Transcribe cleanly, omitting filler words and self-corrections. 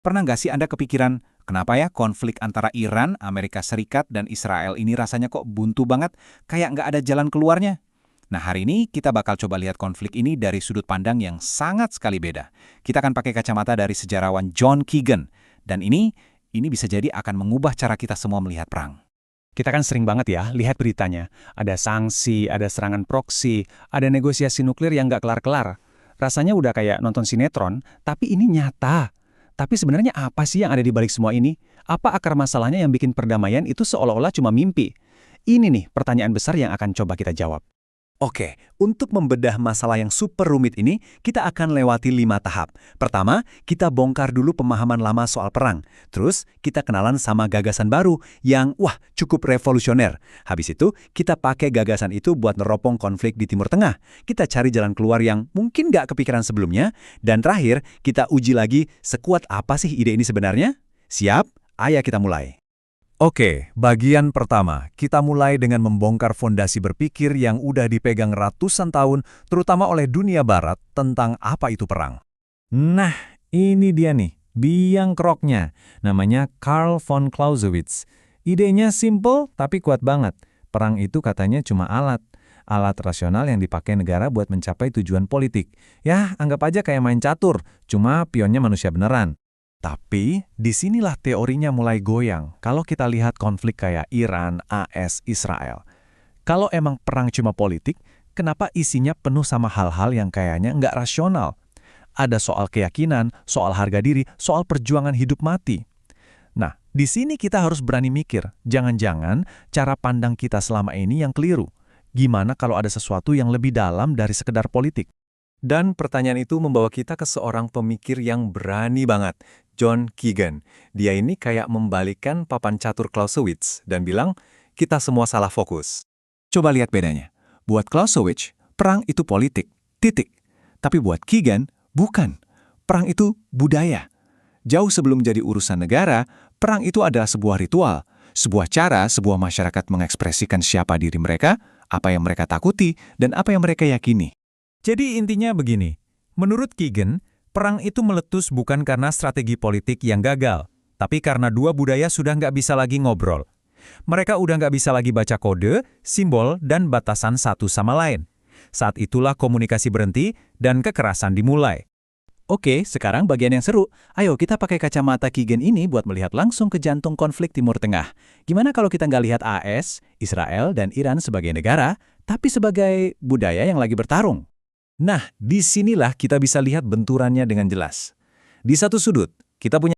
Pernah nggak sih Anda kepikiran, kenapa ya konflik antara Iran, Amerika Serikat, dan Israel ini rasanya kok buntu banget, kayak nggak ada jalan keluarnya? Nah, hari ini kita bakal coba lihat konflik ini dari sudut pandang yang sangat sekali beda. Kita akan pakai kacamata dari sejarawan John Keegan. Dan ini bisa jadi akan mengubah cara kita semua melihat perang. Kita kan sering banget ya lihat beritanya. Ada sanksi, ada serangan proksi, ada negosiasi nuklir yang nggak kelar-kelar. Rasanya udah kayak nonton sinetron, tapi ini nyata. Tapi sebenarnya apa sih yang ada di balik semua ini? Apa akar masalahnya yang bikin perdamaian itu seolah-olah cuma mimpi? Ini nih pertanyaan besar yang akan coba kita jawab. Oke, untuk membedah masalah yang super rumit ini, kita akan lewati 5 tahap. Pertama, kita bongkar dulu pemahaman lama soal perang. Terus, kita kenalan sama gagasan baru yang, cukup revolusioner. Habis itu, kita pakai gagasan itu buat neropong konflik di Timur Tengah. Kita cari jalan keluar yang mungkin nggak kepikiran sebelumnya. Dan terakhir, kita uji lagi sekuat apa sih ide ini sebenarnya? Siap? Ayo kita mulai. Oke, bagian pertama, kita mulai dengan membongkar fondasi berpikir yang udah dipegang ratusan tahun, terutama oleh dunia barat, tentang apa itu perang. Nah, ini dia nih, biang keroknya. Namanya Karl von Clausewitz. Idenya simple tapi kuat banget. Perang itu katanya cuma alat. Alat rasional yang dipakai negara buat mencapai tujuan politik. Ya, anggap aja kayak main catur, cuma pionnya manusia beneran. Tapi, disinilah teorinya mulai goyang kalau kita lihat konflik kayak Iran, AS, Israel. Kalau emang perang cuma politik, kenapa isinya penuh sama hal-hal yang kayaknya nggak rasional? Ada soal keyakinan, soal harga diri, soal perjuangan hidup mati. Nah, di sini kita harus berani mikir, jangan-jangan cara pandang kita selama ini yang keliru. Gimana kalau ada sesuatu yang lebih dalam dari sekedar politik? Dan pertanyaan itu membawa kita ke seorang pemikir yang berani banget, John Keegan. Dia ini kayak membalikkan papan catur Clausewitz dan bilang, kita semua salah fokus. Coba lihat bedanya. Buat Clausewitz, perang itu politik, titik. Tapi buat Keegan, bukan. Perang itu budaya. Jauh sebelum jadi urusan negara, perang itu adalah sebuah ritual. Sebuah cara sebuah masyarakat mengekspresikan siapa diri mereka, apa yang mereka takuti, dan apa yang mereka yakini. Jadi intinya begini, menurut Keegan, perang itu meletus bukan karena strategi politik yang gagal, tapi karena dua budaya sudah nggak bisa lagi ngobrol. Mereka udah nggak bisa lagi baca kode, simbol, dan batasan satu sama lain. Saat itulah komunikasi berhenti dan kekerasan dimulai. Oke, sekarang bagian yang seru. Ayo kita pakai kacamata Keegan ini buat melihat langsung ke jantung konflik Timur Tengah. Gimana kalau kita nggak lihat AS, Israel, dan Iran sebagai negara, tapi sebagai budaya yang lagi bertarung? Nah, disinilah kita bisa lihat benturannya dengan jelas. Di satu sudut, kita punya